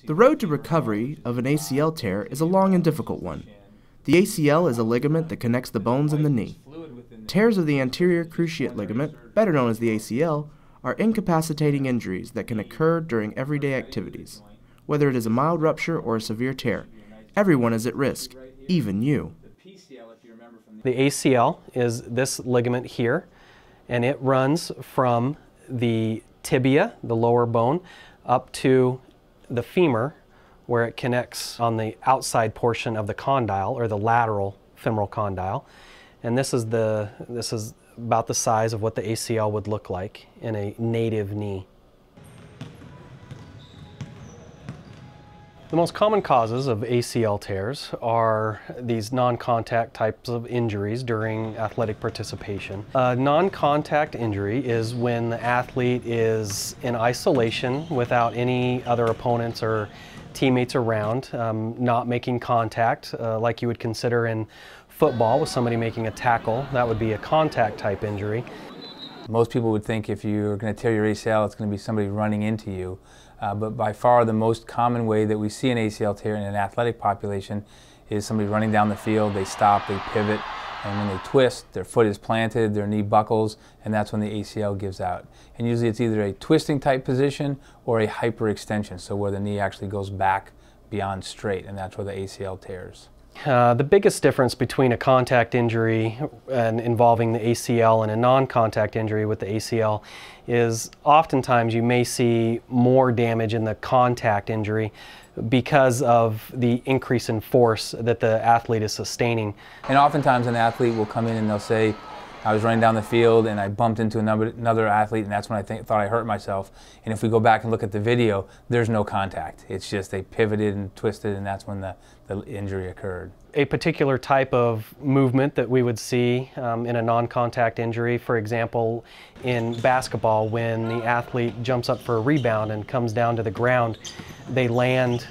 The road to recovery of an ACL tear is a long and difficult one. The ACL is a ligament that connects the bones in the knee. Tears of the anterior cruciate ligament, better known as the ACL, are incapacitating injuries that can occur during everyday activities. Whether it is a mild rupture or a severe tear, everyone is at risk, even you. The ACL is this ligament here, and it runs from the tibia, the lower bone, up to the femur, where it connects on the outside portion of the condyle, or the lateral femoral condyle. And this is about the size of what the ACL would look like in a native knee. The most common causes of ACL tears are these non-contact types of injuries during athletic participation. A non-contact injury is when the athlete is in isolation without any other opponents or teammates around, not making contact like you would consider in football with somebody making a tackle. That would be a contact type injury. Most people would think if you're going to tear your ACL, it's going to be somebody running into you. But by far the most common way that we see an ACL tear in an athletic population is somebody running down the field, they stop, they pivot, and when they twist, their foot is planted, their knee buckles, and that's when the ACL gives out. And usually it's either a twisting type position or a hyperextension, so where the knee actually goes back beyond straight, and that's where the ACL tears. The biggest difference between a contact injury and involving the ACL and a non-contact injury with the ACL is oftentimes you may see more damage in the contact injury because of the increase in force that the athlete is sustaining. And oftentimes an athlete will come in and they'll say, I was running down the field and I bumped into another athlete and that's when I thought I hurt myself. And if we go back and look at the video, there's no contact. It's just they pivoted and twisted and that's when the injury occurred. A particular type of movement that we would see in a non-contact injury, for example, in basketball, when the athlete jumps up for a rebound and comes down to the ground, they land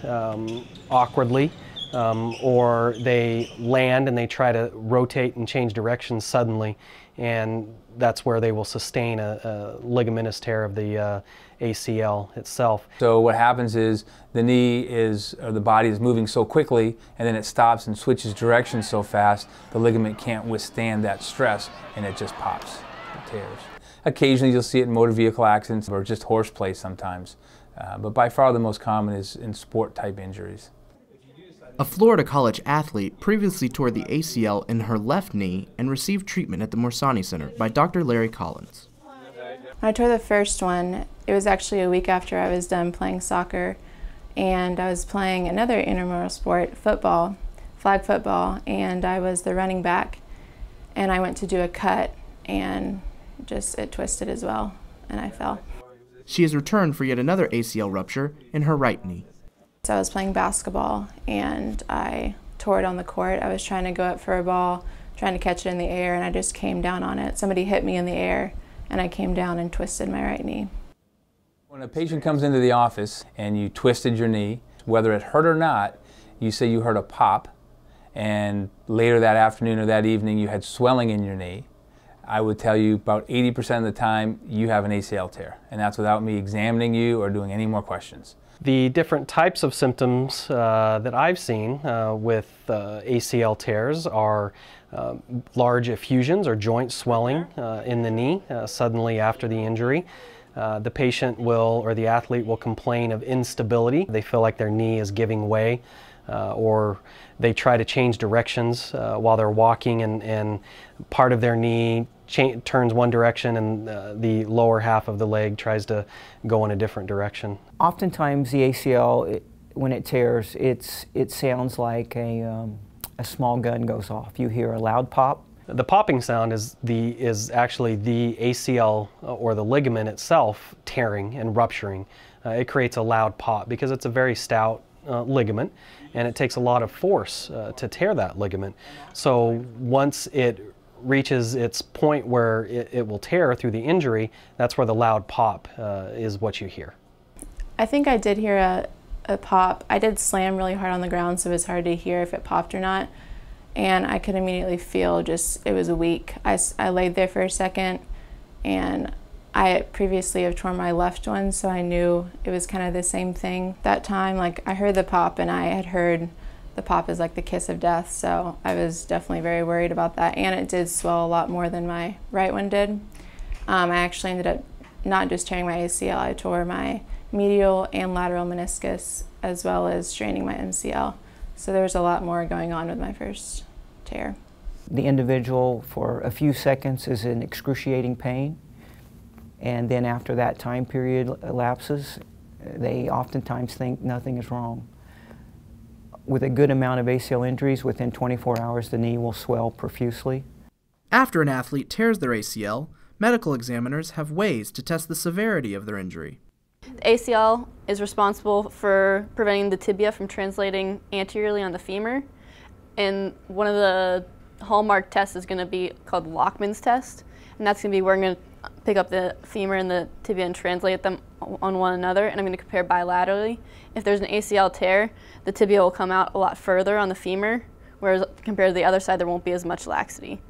awkwardly. Or they land and they try to rotate and change directions suddenly, and that's where they will sustain a ligamentous tear of the ACL itself. So what happens is the knee or the body is moving so quickly and then it stops and switches directions so fast the ligament can't withstand that stress and it just pops, it tears. Occasionally you'll see it in motor vehicle accidents or just horseplay sometimes, but by far the most common is in sport type injuries. A Florida college athlete previously tore the ACL in her left knee and received treatment at the Morsani Center by Dr. Larry Collins. When I tore the first one, it was actually a week after I was done playing soccer, and I was playing another intramural sport, football, flag football, and I was the running back, and I went to do a cut, and it twisted as well, and I fell. She has returned for yet another ACL rupture in her right knee. So I was playing basketball and I tore it on the court. I was trying to go up for a ball, trying to catch it in the air, and I just came down on it. Somebody hit me in the air and I came down and twisted my right knee. When a patient comes into the office and you twisted your knee, whether it hurt or not, you say you heard a pop, and later that afternoon or that evening you had swelling in your knee, I would tell you about 80% of the time you have an ACL tear, and that's without me examining you or doing any more questions. The different types of symptoms that I've seen with ACL tears are large effusions or joint swelling in the knee suddenly after the injury. The patient or the athlete will complain of instability. They feel like their knee is giving way, or they try to change directions while they're walking and part of their knee turns one direction and the lower half of the leg tries to go in a different direction. Oftentimes the ACL, when it tears, it sounds like a small gun goes off. You hear a loud pop. The popping sound is actually the ACL or the ligament itself tearing and rupturing. It creates a loud pop because it's a very stout ligament and it takes a lot of force to tear that ligament. So once it reaches its point where it will tear through the injury, that's where the loud pop is what you hear. I think I did hear a pop. I did slam really hard on the ground, so it was hard to hear if it popped or not. And I could immediately feel it was weak. I laid there for a second and I previously have torn my left one, so I knew it was kind of the same thing that time. Like, I heard the pop, and I had heard the pop is like the kiss of death, so I was definitely very worried about that, and it did swell a lot more than my right one did. I actually ended up not just tearing my ACL, I tore my medial and lateral meniscus, as well as straining my MCL. So there was a lot more going on with my first tear. The individual, for a few seconds, is in excruciating pain, and then after that time period elapses, they oftentimes think nothing is wrong. With a good amount of ACL injuries, within 24 hours the knee will swell profusely. After an athlete tears their ACL, medical examiners have ways to test the severity of their injury. The ACL is responsible for preventing the tibia from translating anteriorly on the femur, and one of the hallmark tests is going to be called Lockman's test, and that's going to be where I'm going to pick up the femur and the tibia and translate them on one another, and I'm going to compare bilaterally. If there's an ACL tear, the tibia will come out a lot further on the femur, whereas compared to the other side there won't be as much laxity.